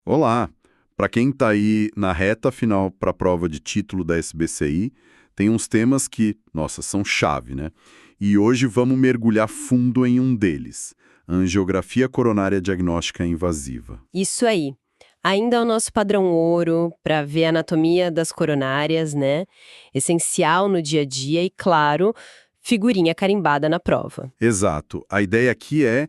Olá! Para quem está aí na reta final para a prova de título da SBCI, tem uns temas que, nossa, são chave, né? E hoje vamos mergulhar fundo em um deles, a angiografia coronária diagnóstica invasiva. Isso aí. Ainda é o nosso padrão ouro para ver a anatomia das coronárias, né? Essencial no dia a dia e, claro, figurinha carimbada na prova. Exato. A ideia aqui é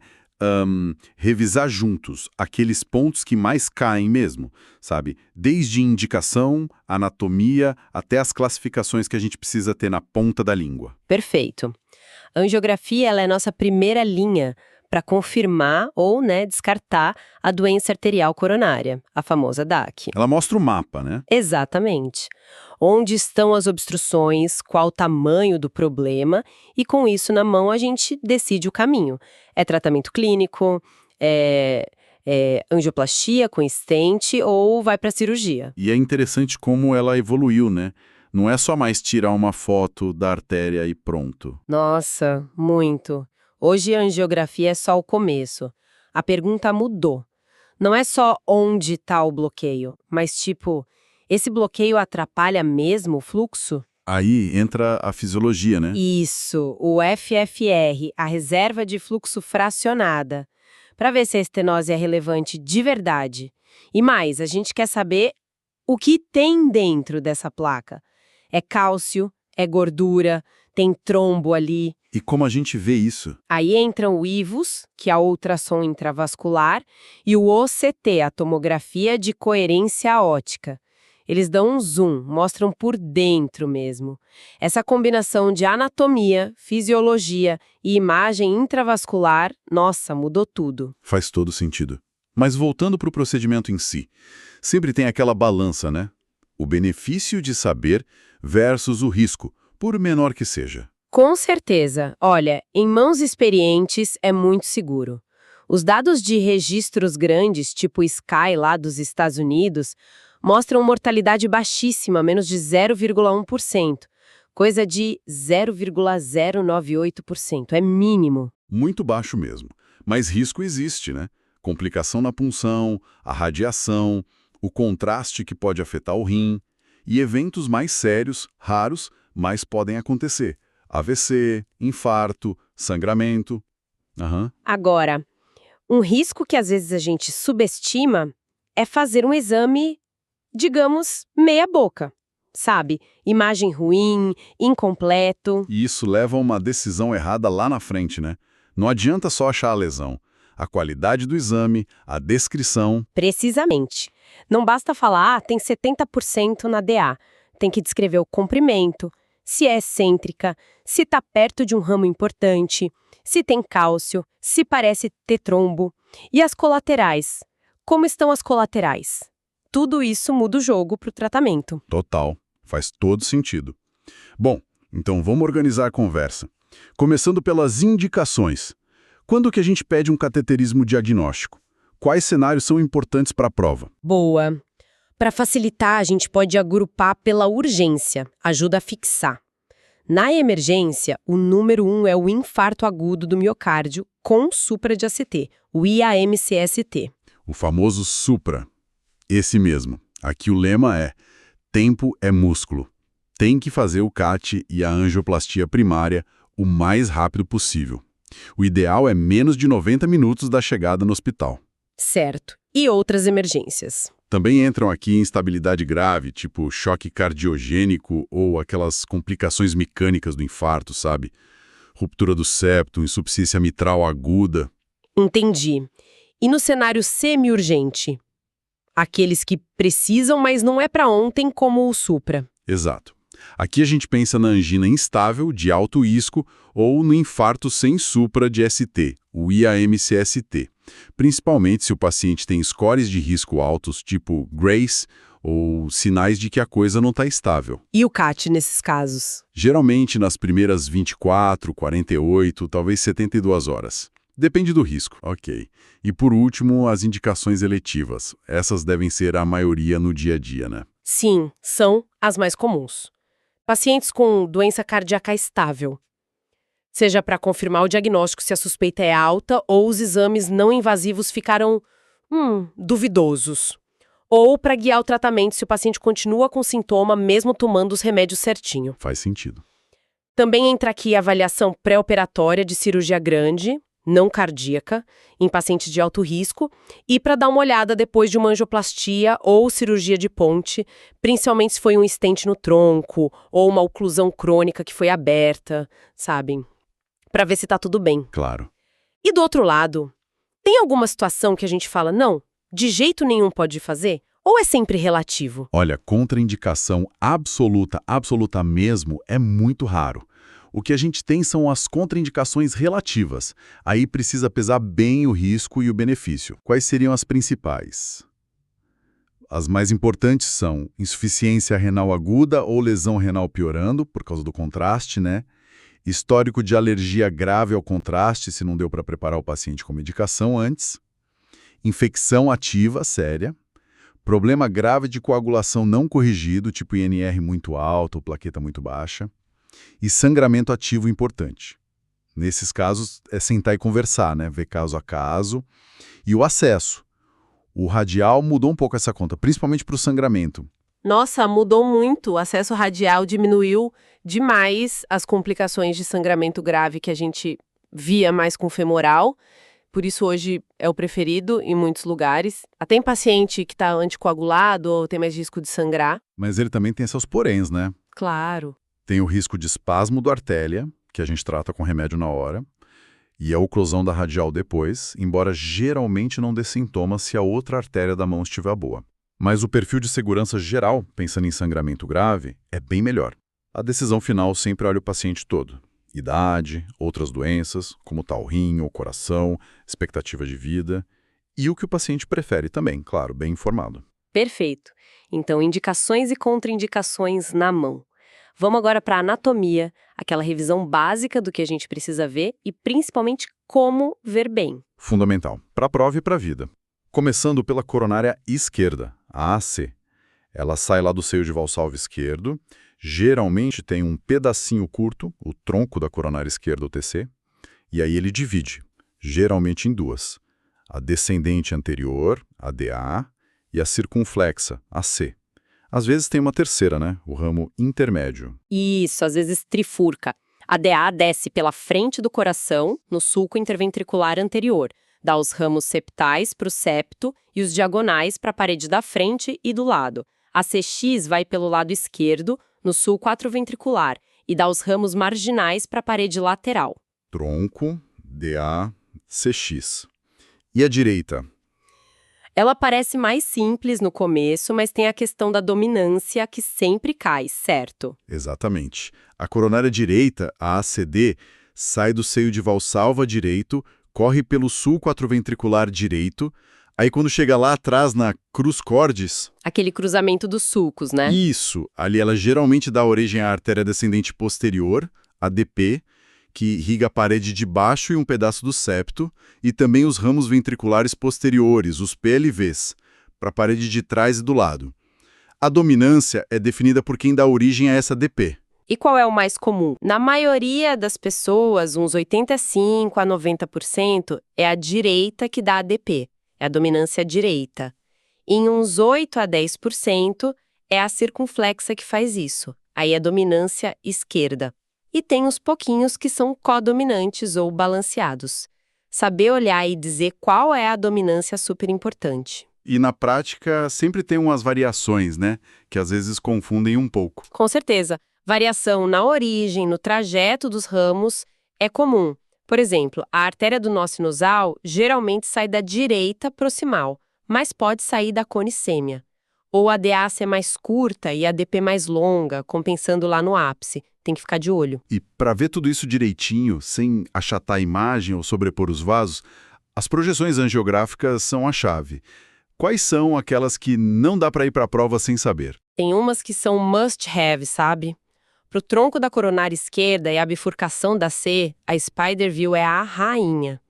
revisar juntos aqueles pontos que mais caem mesmo, sabe? Desde indicação, anatomia, até as classificações que a gente precisa ter na ponta da língua. Perfeito. A angiografia ela é a nossa primeira linha para confirmar ou, descartar a doença arterial coronária, a famosa DAC. Ela mostra o mapa, né? Exatamente. Onde estão as obstruções, qual o tamanho do problema, e com isso na mão a gente decide o caminho. É tratamento clínico, é angioplastia com stent ou vai para cirurgia. E é interessante como ela evoluiu, né? Não é só mais tirar uma foto da artéria e pronto. Nossa, muito. Hoje a angiografia é só o começo. A pergunta mudou. Não é só onde está o bloqueio, mas tipo, esse bloqueio atrapalha mesmo o fluxo? Aí entra a fisiologia, né? Isso, o FFR, a reserva de fluxo fracionada, para ver se a estenose é relevante de verdade. E mais, a gente quer saber o que tem dentro dessa placa. É cálcio, é gordura, tem trombo ali. E como a gente vê isso? Aí entram o IVUS, que é a ultrassom intravascular, e o OCT, a tomografia de coerência óptica. Eles dão um zoom, mostram por dentro mesmo. Essa combinação de anatomia, fisiologia e imagem intravascular, nossa, mudou tudo. Faz todo sentido. Mas voltando para o procedimento em si, sempre tem aquela balança, né? O benefício de saber versus o risco, por menor que seja. Com certeza. Olha, em mãos experientes é muito seguro. Os dados de registros grandes, tipo Sky lá dos Estados Unidos, mostram mortalidade baixíssima, menos de 0,1%, coisa de 0,098%, é mínimo. Muito baixo mesmo. Mas risco existe, né? Complicação na punção, a radiação, o contraste que pode afetar o rim, e eventos mais sérios, raros, mas podem acontecer. AVC, infarto, sangramento. Agora, um risco que às vezes a gente subestima é fazer um exame, digamos, meia boca, sabe? Imagem ruim, incompleto. E isso leva a uma decisão errada lá na frente, né? Não adianta só achar a lesão. A qualidade do exame, a descrição. Precisamente. Não basta falar, tem 70% na DA. Tem que descrever o comprimento, se é excêntrica, se está perto de um ramo importante, se tem cálcio, se parece ter trombo. E as colaterais? Como estão as colaterais? Tudo isso muda o jogo para o tratamento. Total. Faz todo sentido. Bom, então vamos organizar a conversa. Começando pelas indicações. Quando que a gente pede um cateterismo diagnóstico? Quais cenários são importantes para a prova? Boa. Para facilitar, a gente pode agrupar pela urgência, ajuda a fixar. Na emergência, o número 1 é o infarto agudo do miocárdio com supra de ACT, o IAMCST. O famoso supra. Esse mesmo. Aqui o lema é: tempo é músculo. Tem que fazer o CAT e a angioplastia primária o mais rápido possível. O ideal é menos de 90 minutos da chegada no hospital. Certo. E outras emergências? Também entram aqui instabilidade grave, tipo choque cardiogênico ou aquelas complicações mecânicas do infarto, sabe? Ruptura do septo, insuficiência mitral aguda. Entendi. E no cenário semi-urgente? Aqueles que precisam, mas não é para ontem, como o supra. Exato. Aqui a gente pensa na angina instável, de alto risco, ou no infarto sem supra de ST, o IAMCST. Principalmente se o paciente tem scores de risco altos, tipo GRACE, ou sinais de que a coisa não está estável. E o CAT nesses casos? Geralmente nas primeiras 24, 48, talvez 72 horas. Depende do risco, ok. E por último, as indicações eletivas. Essas devem ser a maioria no dia a dia, né? Sim, são as mais comuns. Pacientes com doença cardíaca estável. Seja para confirmar o diagnóstico se a suspeita é alta ou os exames não invasivos ficaram, duvidosos. Ou para guiar o tratamento se o paciente continua com sintoma, mesmo tomando os remédios certinho. Faz sentido. Também entra aqui a avaliação pré-operatória de cirurgia grande, não cardíaca, em pacientes de alto risco, e para dar uma olhada depois de uma angioplastia ou cirurgia de ponte, principalmente se foi um stent no tronco ou uma oclusão crônica que foi aberta, sabem? Para ver se tá tudo bem. Claro. E do outro lado, tem alguma situação que a gente fala, não, de jeito nenhum pode fazer? Ou é sempre relativo? Olha, contraindicação absoluta, absoluta mesmo, é muito raro. O que a gente tem são as contraindicações relativas. Aí precisa pesar bem o risco e o benefício. Quais seriam as principais? As mais importantes são insuficiência renal aguda ou lesão renal piorando, por causa do contraste, né? Histórico de alergia grave ao contraste, se não deu para preparar o paciente com medicação antes. Infecção ativa, séria. Problema grave de coagulação não corrigido, tipo INR muito alto ou plaqueta muito baixa. E sangramento ativo importante. Nesses casos, é sentar e conversar, né? Ver caso a caso. E o acesso. O radial mudou um pouco essa conta, principalmente para o sangramento. Nossa, mudou muito. O acesso radial diminuiu demais as complicações de sangramento grave que a gente via mais com femoral. Por isso, hoje é o preferido em muitos lugares. Até em paciente que está anticoagulado ou tem mais risco de sangrar. Mas ele também tem seus poréns, né? Claro. Tem o risco de espasmo do artéria, que a gente trata com remédio na hora, e a oclusão da radial depois, embora geralmente não dê sintomas se a outra artéria da mão estiver boa. Mas o perfil de segurança geral, pensando em sangramento grave, é bem melhor. A decisão final sempre olha o paciente todo. Idade, outras doenças, como tal rim ou coração, expectativa de vida, e o que o paciente prefere também, claro, bem informado. Perfeito. Então, indicações e contraindicações na mão. Vamos agora para a anatomia, aquela revisão básica do que a gente precisa ver e principalmente como ver bem. Fundamental, para a prova e para a vida. Começando pela coronária esquerda, a AC. Ela sai lá do seio de valsalva esquerdo, geralmente tem um pedacinho curto, o tronco da coronária esquerda, o TC, e aí ele divide, geralmente em duas. A descendente anterior, a DA, e a circunflexa, a C. Às vezes tem uma terceira, né? O ramo intermédio. Isso, às vezes trifurca. A DA desce pela frente do coração, no sulco interventricular anterior. Dá os ramos septais para o septo e os diagonais para a parede da frente e do lado. A CX vai pelo lado esquerdo, no sulco atrioventricular, e dá os ramos marginais para a parede lateral. Tronco, DA, CX. E a direita? Ela parece mais simples no começo, mas tem a questão da dominância que sempre cai, certo? Exatamente. A coronária direita, a ACD, sai do seio de valsalva direito, corre pelo sulco atrioventricular direito, aí quando chega lá atrás na cruz cordis... Aquele cruzamento dos sulcos, né? Isso. Ali ela geralmente dá origem à artéria descendente posterior, a DP, que irriga a parede de baixo e um pedaço do septo, e também os ramos ventriculares posteriores, os PLVs, para a parede de trás e do lado. A dominância é definida por quem dá origem a essa DP. E qual é o mais comum? Na maioria das pessoas, uns 85% a 90%, é a direita que dá a DP, é a dominância direita. Em uns 8% a 10% é a circunflexa que faz isso, aí é a dominância esquerda. E tem os pouquinhos que são codominantes ou balanceados. Saber olhar e dizer qual é a dominância é super importante. E na prática sempre tem umas variações, né? Que às vezes confundem um pouco. Com certeza. Variação na origem, no trajeto dos ramos é comum. Por exemplo, a artéria do nó sinusal geralmente sai da direita proximal, mas pode sair da conissêmia. Ou a DA ser mais curta e a DP mais longa, compensando lá no ápice. Tem que ficar de olho. E para ver tudo isso direitinho, sem achatar a imagem ou sobrepor os vasos, as projeções angiográficas são a chave. Quais são aquelas que não dá para ir para a prova sem saber? Tem umas que são must-have, sabe? Para o tronco da coronária esquerda e a bifurcação da C, a Spider View é a rainha.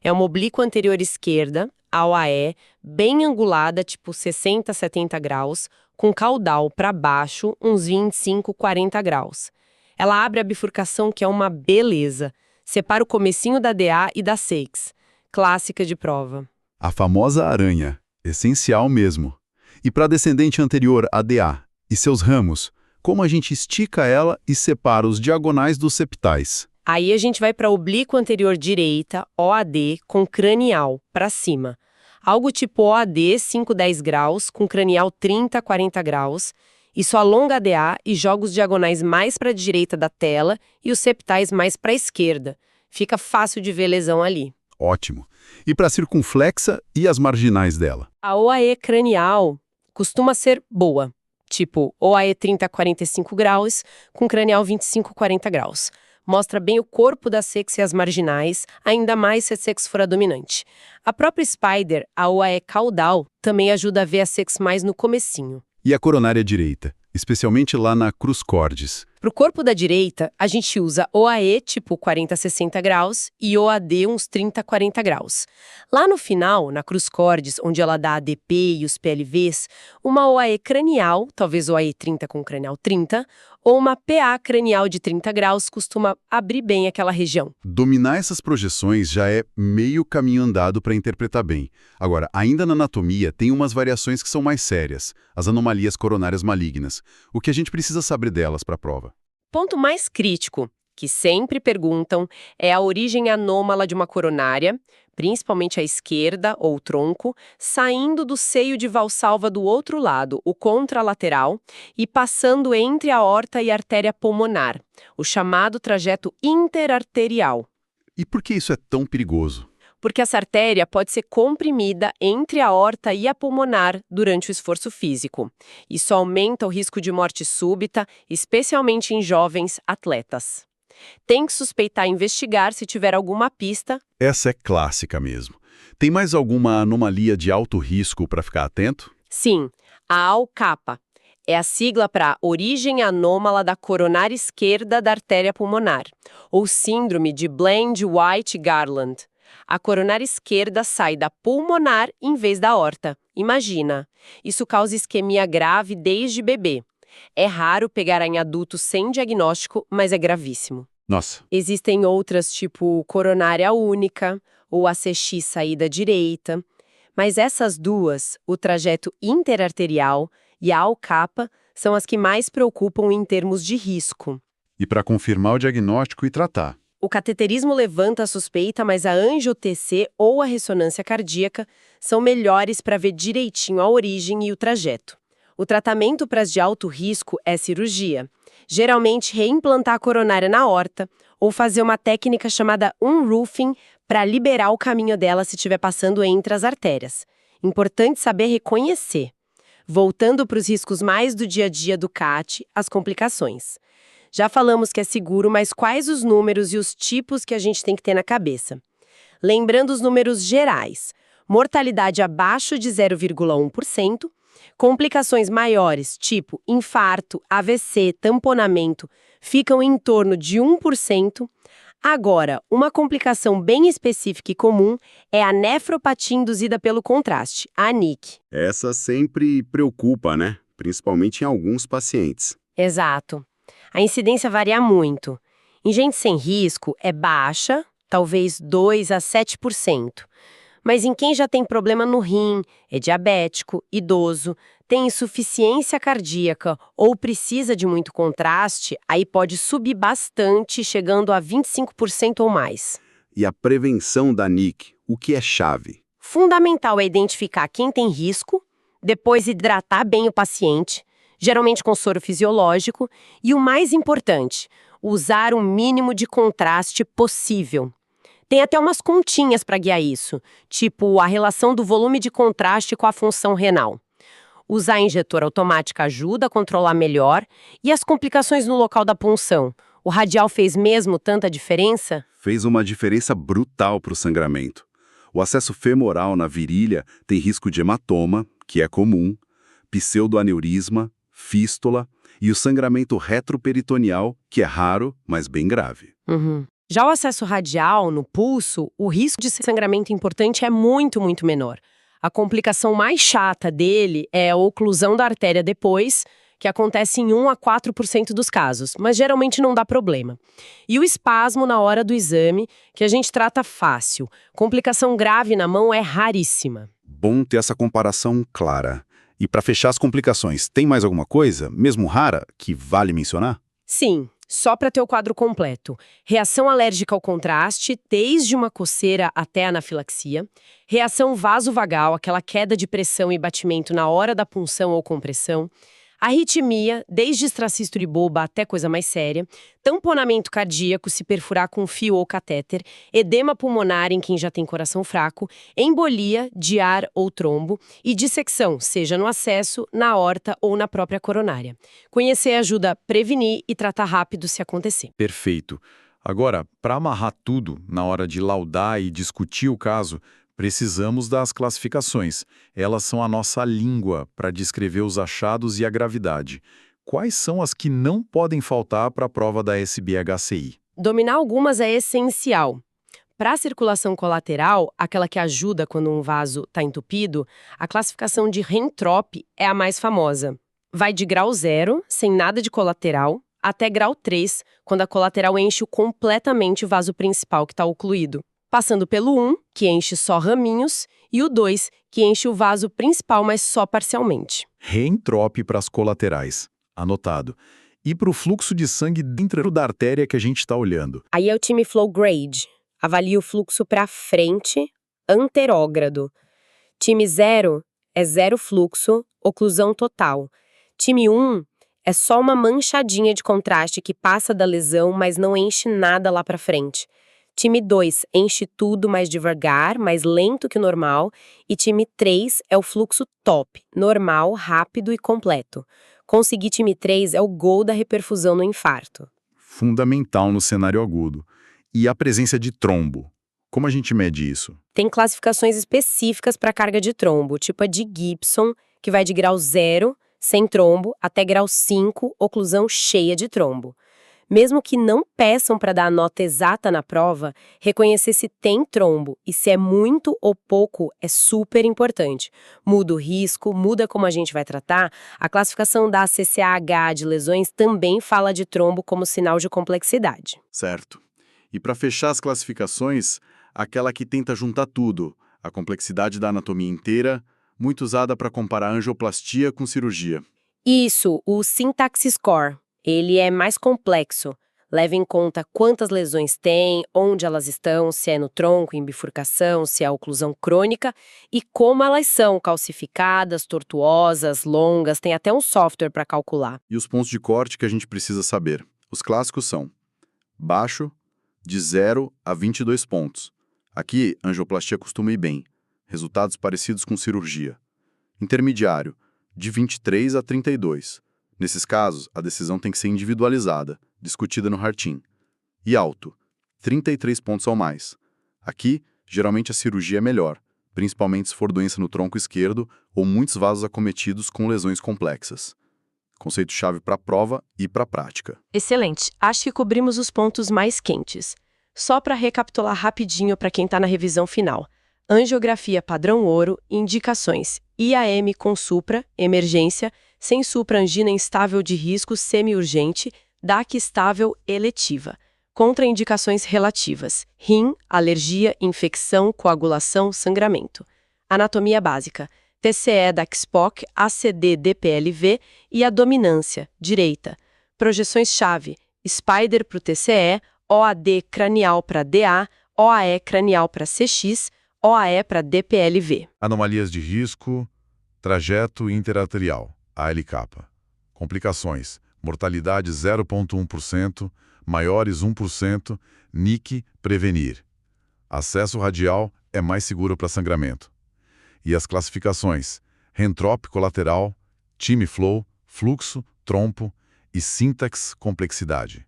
É uma oblíqua anterior esquerda, a OAE, bem angulada, tipo 60, 70 graus, com caudal para baixo, uns 25, 40 graus. Ela abre a bifurcação, que é uma beleza. Separa o comecinho da DA e da CX. Clássica de prova. A famosa aranha. Essencial mesmo. E para a descendente anterior, a DA, e seus ramos, como a gente estica ela e separa os diagonais dos septais? Aí a gente vai para oblíqua anterior direita, OAD, com cranial, para cima. Algo tipo OAD 5-10 graus, com cranial 30-40 graus. Isso alonga a DA e joga os diagonais mais para a direita da tela e os septais mais para a esquerda. Fica fácil de ver lesão ali. Ótimo. E para a circunflexa e as marginais dela? A OAE cranial costuma ser boa, tipo OAE 30-45 graus, com cranial 25-40 graus. Mostra bem o corpo da sex e as marginais, ainda mais se a sex for a dominante. A própria Spider, a OAE caudal, também ajuda a ver a sex mais no comecinho. E a coronária direita, especialmente lá na cruz cordis? Para o corpo da direita, a gente usa OAE tipo 40-60 graus e OAD uns 30-40 graus. Lá no final, na cruz cordis, onde ela dá a DP e os PLVs, uma OAE cranial, talvez OAE 30 com cranial 30, ou uma PA cranial de 30 graus costuma abrir bem aquela região. Dominar essas projeções já é meio caminho andado para interpretar bem. Agora, ainda na anatomia, tem umas variações que são mais sérias, as anomalias coronárias malignas. O que a gente precisa saber delas para a prova? Ponto mais crítico, que sempre perguntam, é a origem anômala de uma coronária, principalmente a esquerda ou o tronco, saindo do seio de valsalva do outro lado, o contralateral, e passando entre a aorta e a artéria pulmonar, o chamado trajeto interarterial. E por que isso é tão perigoso? Porque essa artéria pode ser comprimida entre a aorta e a pulmonar durante o esforço físico. Isso aumenta o risco de morte súbita, especialmente em jovens atletas. Tem que suspeitar e investigar se tiver alguma pista. Essa é clássica mesmo. Tem mais alguma anomalia de alto risco para ficar atento? Sim, a ALCAPA. É a sigla para origem anômala da coronária esquerda da artéria pulmonar, ou síndrome de Bland-White-Garland. A coronária esquerda sai da pulmonar em vez da aorta. Imagina. Isso causa isquemia grave desde bebê. É raro pegar em adultos sem diagnóstico, mas é gravíssimo. Nossa. Existem outras, tipo coronária única ou ACX saída direita. Mas essas duas, o trajeto interarterial e a ALCAPA, são as que mais preocupam em termos de risco. E para confirmar o diagnóstico e tratar? O cateterismo levanta a suspeita, mas a angio-TC ou a ressonância cardíaca são melhores para ver direitinho a origem e o trajeto. O tratamento para as de alto risco é cirurgia. Geralmente, reimplantar a coronária na aorta ou fazer uma técnica chamada unroofing para liberar o caminho dela se estiver passando entre as artérias. Importante saber reconhecer. Voltando para os riscos mais do dia a dia do CAT, as complicações. Já falamos que é seguro, mas quais os números e os tipos que a gente tem que ter na cabeça? Lembrando os números gerais. Mortalidade abaixo de 0,1%, complicações maiores, tipo infarto, AVC, tamponamento, ficam em torno de 1%. Agora, uma complicação bem específica e comum é a nefropatia induzida pelo contraste, a NIC. Essa sempre preocupa, né? Principalmente em alguns pacientes. Exato. A incidência varia muito. Em gente sem risco, é baixa, talvez 2 a 7%. Mas em quem já tem problema no rim, é diabético, idoso, tem insuficiência cardíaca ou precisa de muito contraste, aí pode subir bastante, chegando a 25% ou mais. E a prevenção da NIC, o que é chave? Fundamental é identificar quem tem risco, depois hidratar bem o paciente, geralmente com soro fisiológico, e o mais importante, usar o mínimo de contraste possível. Tem até umas continhas para guiar isso, tipo a relação do volume de contraste com a função renal. Usar a injetora automática ajuda a controlar melhor, e as complicações no local da punção. O radial fez mesmo tanta diferença? Fez uma diferença brutal para o sangramento. O acesso femoral na virilha tem risco de hematoma, que é comum, pseudoaneurisma, fístula e o sangramento retroperitoneal, que é raro, mas bem grave. Já o acesso radial, no pulso, o risco de sangramento importante é muito, muito menor. A complicação mais chata dele é a oclusão da artéria depois, que acontece em 1 a 4% dos casos, mas geralmente não dá problema. E o espasmo na hora do exame, que a gente trata fácil. Complicação grave na mão é raríssima. Bom ter essa comparação clara. E para fechar as complicações, tem mais alguma coisa, mesmo rara, que vale mencionar? Sim, só para ter o quadro completo. Reação alérgica ao contraste, desde uma coceira até anafilaxia. Reação vasovagal, aquela queda de pressão e batimento na hora da punção ou compressão. Arritmia, desde extracístole boba até coisa mais séria. Tamponamento cardíaco, se perfurar com fio ou catéter. Edema pulmonar em quem já tem coração fraco. Embolia, de ar ou trombo. E dissecção, seja no acesso, na aorta ou na própria coronária. Conhecer ajuda a prevenir e tratar rápido se acontecer. Perfeito. Agora, para amarrar tudo na hora de laudar e discutir o caso, precisamos das classificações. Elas são a nossa língua para descrever os achados e a gravidade. Quais são as que não podem faltar para a prova da SBHCI? Dominar algumas é essencial. Para a circulação colateral, aquela que ajuda quando um vaso está entupido, a classificação de Hentrop é a mais famosa. Vai de grau 0, sem nada de colateral, até grau 3, quando a colateral enche completamente o vaso principal que está ocluído. Passando pelo 1, que enche só raminhos, e o 2, que enche o vaso principal, mas só parcialmente. Reentrope para as colaterais. Anotado. E para o fluxo de sangue dentro da artéria que a gente está olhando. Aí é o time Flow Grade. Avalia o fluxo para frente, anterógrado. Time 0 é zero fluxo, oclusão total. Time 1 é só uma manchadinha de contraste que passa da lesão, mas não enche nada lá para frente. Time 2 enche tudo mais devagar, mais lento que o normal. E time 3 é o fluxo top, normal, rápido e completo. Conseguir time 3 é o gol da reperfusão no infarto. Fundamental no cenário agudo. E a presença de trombo. Como a gente mede isso? Tem classificações específicas para carga de trombo, tipo a de Gibson, que vai de grau 0, sem trombo, até grau 5, oclusão cheia de trombo. Mesmo que não peçam para dar a nota exata na prova, reconhecer se tem trombo e se é muito ou pouco é super importante. Muda o risco, muda como a gente vai tratar. A classificação da CCAH de lesões também fala de trombo como sinal de complexidade. Certo. E para fechar as classificações, aquela que tenta juntar tudo, a complexidade da anatomia inteira, muito usada para comparar angioplastia com cirurgia. Isso, o Syntax Score. Ele é mais complexo. Leva em conta quantas lesões tem, onde elas estão, se é no tronco, em bifurcação, se é oclusão crônica e como elas são calcificadas, tortuosas, longas, tem até um software para calcular. E os pontos de corte que a gente precisa saber. Os clássicos são baixo, de 0 a 22 pontos. Aqui, angioplastia costuma ir bem. Resultados parecidos com cirurgia. Intermediário, de 23 a 32. Nesses casos, a decisão tem que ser individualizada, discutida no Hartim. E alto, 33 pontos ou mais. Aqui, geralmente a cirurgia é melhor, principalmente se for doença no tronco esquerdo ou muitos vasos acometidos com lesões complexas. Conceito-chave para a prova e para a prática. Excelente. Acho que cobrimos os pontos mais quentes. Só para recapitular rapidinho para quem está na revisão final. Angiografia padrão ouro, indicações. IAM com supra, emergência, sem supra angina instável de risco semi-urgente, DAC estável eletiva. Contraindicações relativas. Rim, alergia, infecção, coagulação, sangramento. Anatomia básica. TCE DAC-SPOC, ACD DPLV e a dominância, direita. Projeções-chave. Spider para o TCE, OAD cranial para DA, OAE cranial para CX, OAE para DPLV. Anomalias de risco, trajeto interarterial, ALK. Complicações, mortalidade 0,1%, maiores 1%, NIC, prevenir. Acesso radial é mais seguro para sangramento. E as classificações, Hentrop colateral, time flow, fluxo, trompo e syntax complexidade.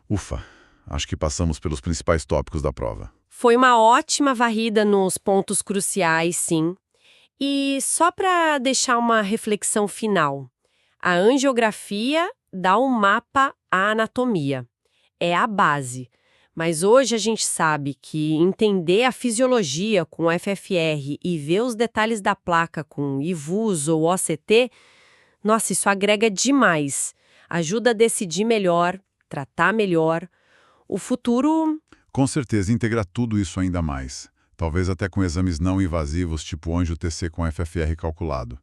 Ufa, acho que passamos pelos principais tópicos da prova. Foi uma ótima varrida nos pontos cruciais, sim. E só para deixar uma reflexão final, a angiografia dá um mapa à anatomia. É a base. Mas hoje a gente sabe que entender a fisiologia com FFR e ver os detalhes da placa com IVUS ou OCT, nossa, isso agrega demais. Ajuda a decidir melhor, tratar melhor. O futuro... Com certeza, integrar tudo isso ainda mais. Talvez até com exames não invasivos, tipo anjo-TC com FFR calculado.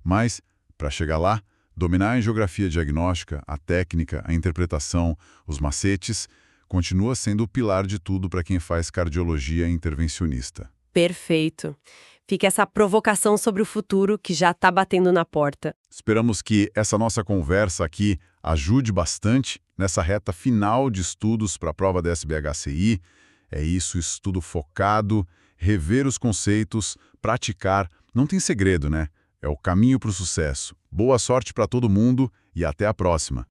Mas, para chegar lá, dominar a angiografia diagnóstica, a técnica, a interpretação, os macetes, continua sendo o pilar de tudo para quem faz cardiologia intervencionista. Perfeito. Fica essa provocação sobre o futuro que já está batendo na porta. Esperamos que essa nossa conversa aqui ajude bastante nessa reta final de estudos para a prova da SBHCI. É isso, estudo focado, rever os conceitos, praticar. Não tem segredo, né? É o caminho para o sucesso. Boa sorte para todo mundo e até a próxima.